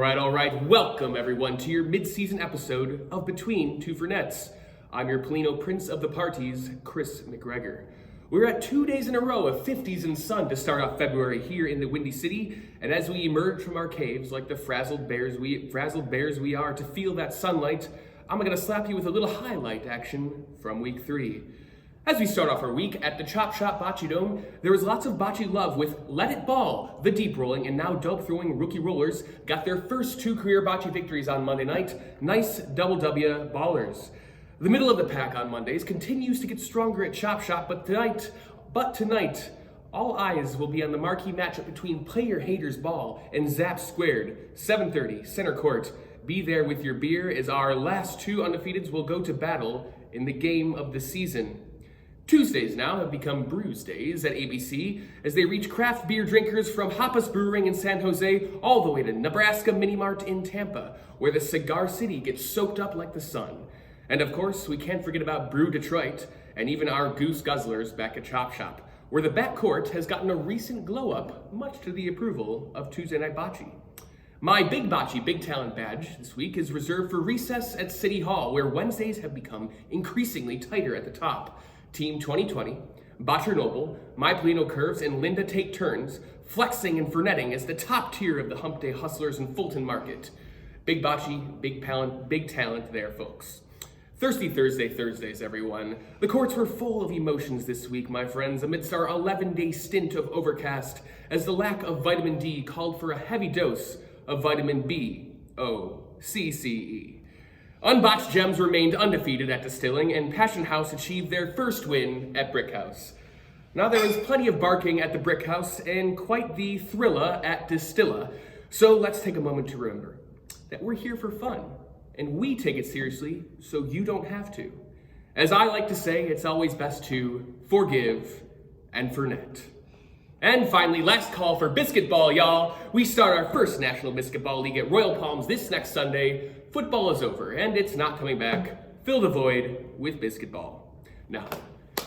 All right. Welcome, everyone, to your mid-season episode of Between Two Fernets. I'm your Polino Prince of the Parties, Chris McGregor. We're at 2 days in a row of 50s and sun to start off February here in the Windy City, and as we emerge from our caves like the frazzled bears we are to feel that sunlight, I'm going to slap you with a little highlight action from week 3. As we start off our week at the Chop Shop Bocce Dome, there was lots of bocce love with Let It Ball. The deep rolling and now dope throwing rookie rollers got their first 2 career bocce victories on Monday night. Nice double W ballers. The middle of the pack on Mondays continues to get stronger at Chop Shop, but tonight, all eyes will be on the marquee matchup between Player Haters Ball and Zap Squared, 7:30 center court. Be there with your beer as our last 2 undefeateds will go to battle in the game of the season. Tuesdays now have become Brews Days at ABC as they reach craft beer drinkers from Hoppus Brewing in San Jose all the way to Nebraska Mini Mart in Tampa, where the Cigar City gets soaked up like the sun. And of course, we can't forget about Brew Detroit and even our Goose Guzzlers back at Chop Shop, where the backcourt has gotten a recent glow up, much to the approval of Tuesday Night Bocce. My Big Bocce Big Talent badge this week is reserved for recess at City Hall, where Wednesdays have become increasingly tighter at the top. Team 2020, Botcher Noble, My Polino Curves, and Linda take turns flexing and fernetting as the top tier of the hump day hustlers in Fulton Market. Big Bocce, big talent there, folks. Thirsty Thursdays, everyone. The courts were full of emotions this week, my friends, amidst our 11-day stint of overcast, as the lack of vitamin D called for a heavy dose of vitamin B-O-C-C-E. Unbotched Gems remained undefeated at Distilling, and Passion House achieved their first win at Brick House. Now there was plenty of barking at the Brick House and quite the thrilla at Distilla, so let's take a moment to remember that we're here for fun, and we take it seriously so you don't have to. As I like to say, it's always best to forgive and fernet. And finally, last call for Biscuit Ball, y'all. We start our first National Biscuit Ball League at Royal Palms this next Sunday. Football is over, and it's not coming back. Fill the void with Biscuit Ball. Now,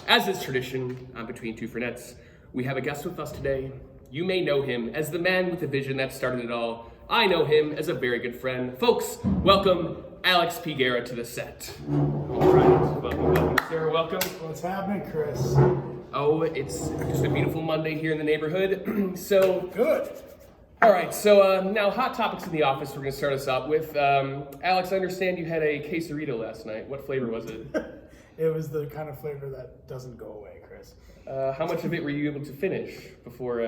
as is tradition on Between Two Fernets, we have a guest with us today. You may know him as the man with the vision that started it all. I know him as a very good friend. Folks, welcome Alex P. Guerra to the set. All right, welcome, Sarah, welcome. What's happening, Chris? Oh, it's just a beautiful Monday here in the neighborhood. So good. All right, so now hot topics in the office we're going to start us out with. Alex, I understand you had a quesarito last night. What flavor was it? It was the kind of flavor that doesn't go away, Chris. How much of it were you able to finish before?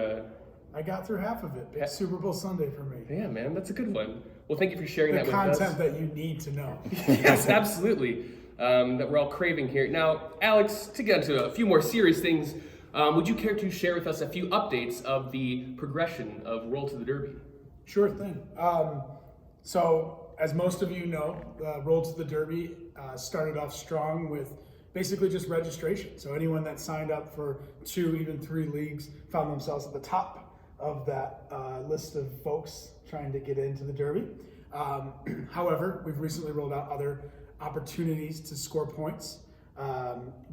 I got through half of it. Big Super Bowl Sunday for me. Yeah, man, that's a good one. Well, thank you for sharing that with us. The content that you need to know. Yes, absolutely. That we're all craving here. Now, Alex, to get into a few more serious things, would you care to share with us a few updates of the progression of Roll to the Derby? Sure thing. So, as most of you know, Roll to the Derby started off strong with basically just registration. So anyone that signed up for 2, even 3 leagues found themselves at the top of that list of folks trying to get into the Derby. However, we've recently rolled out other opportunities to score points.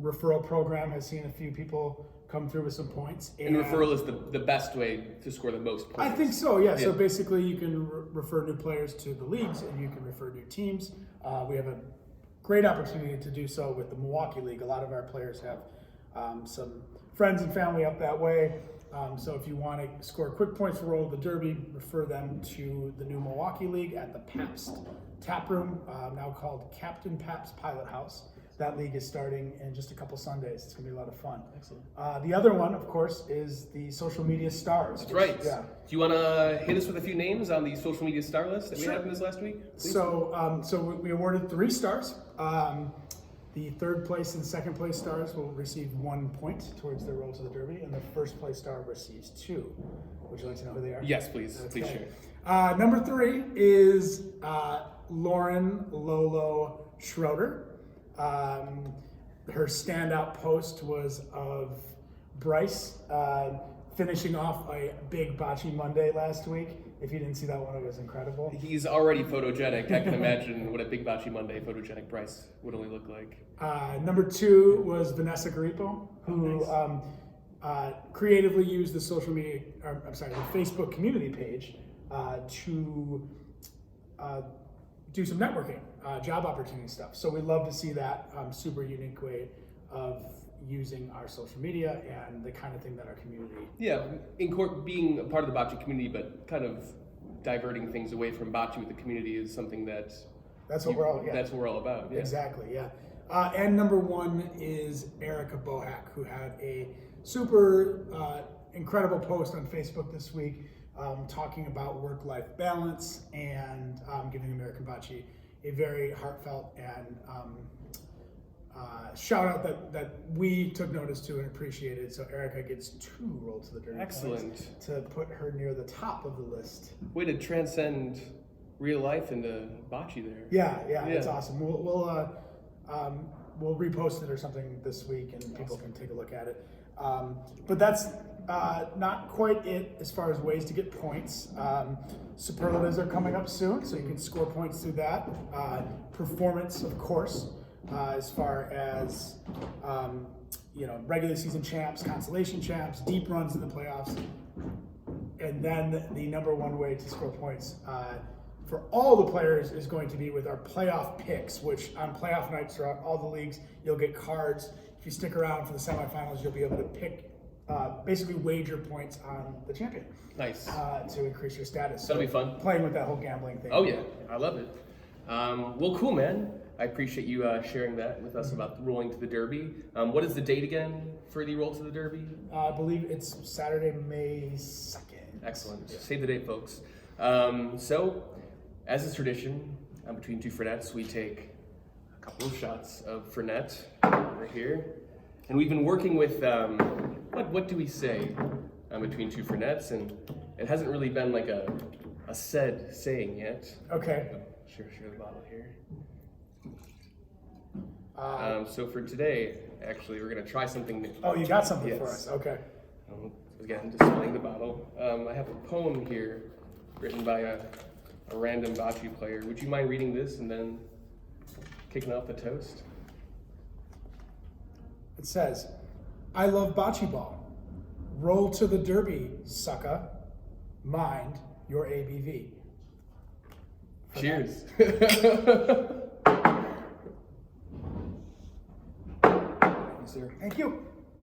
Referral program has seen a few people come through with some points. And referral is the best way to score the most points. I think so, yeah. So basically you can refer new players to the leagues and you can refer new teams. We have a great opportunity to do so with the Milwaukee League. A lot of our players have some friends and family up that way. So if you want to score quick points for Roll of the Derby, refer them to the new Milwaukee League at the Pabst Tap Room, now called Captain Pabst Pilot House. That league is starting in just a couple Sundays. It's going to be a lot of fun. Excellent. The other one, of course, is the social media stars. That's right. Yeah. Do you want to hit us with a few names on the social media star list that we had in this last week? Please? So we awarded 3 stars. The 3rd place and 2nd place stars will receive 1 point towards their Roll to the Derby, and the 1st place star receives 2. Would you like to know who they are? Yes, please. Okay. Please share. Number 3 is Lauren Lolo Schroeder. Her standout post was of Bryce finishing off a big Bocce Monday last week. If you didn't see that one, it was incredible. He's already photogenic. I can imagine what a big Bocce Monday photogenic Bryce would only look like. Number 2 was Vanessa Garripo, who creatively used the the Facebook community page to do some networking, job opportunity stuff. So we love to see that super unique way of using our social media and the kind of thing that our community. Yeah, being a part of the bocce community, but kind of diverting things away from bocce with the community is something that's what we're all. Yeah. That's what we're all about. Yeah. Exactly. Yeah. And number one is Erica Bohack, who had a super incredible post on Facebook this week talking about work-life balance and giving American Bocce a very heartfelt and shout out that we took notice to and appreciated. So Erica gets 2 rolls to the dirty. Excellent. Points to put her near the top of the list. Way to transcend real life into bocce there. Yeah, it's awesome. We'll repost it or something this week, and people can take a look at it. But that's not quite it as far as ways to get points. Superlatives are coming up soon, so you can score points through that. Performance, of course, as far as regular season champs, consolation champs, deep runs in the playoffs, and then the number one way to score points for all the players is going to be with our playoff picks, which on playoff nights throughout all the leagues, you'll get cards. If you stick around for the semifinals, you'll be able to pick, basically wager points on the champion. Nice. To increase your status. That'll be fun. Playing with that whole gambling thing. Oh yeah, I love it. Well, cool, man. I appreciate you sharing that with us about rolling to the Derby. What is the date again for the roll to the Derby? I believe it's Saturday, May 2nd. Excellent. Yeah. Save the date, folks. So, as is tradition, between 2 Fernets, we take a couple of shots of Fernet right here. And we've been working with, what do we say between 2 Fernets? And it hasn't really been like a said saying yet. Okay. Share the bottle here. So for today, actually, we're going to try something new. Oh, you got something Yes. for us. Okay. Again, displaying the bottle. I have a poem here written by a random bocce player. Would you mind reading this and then kicking off the toast? It says, I love bocce ball. Roll to the derby, sucka. Mind your ABV. Cheers. Thank you.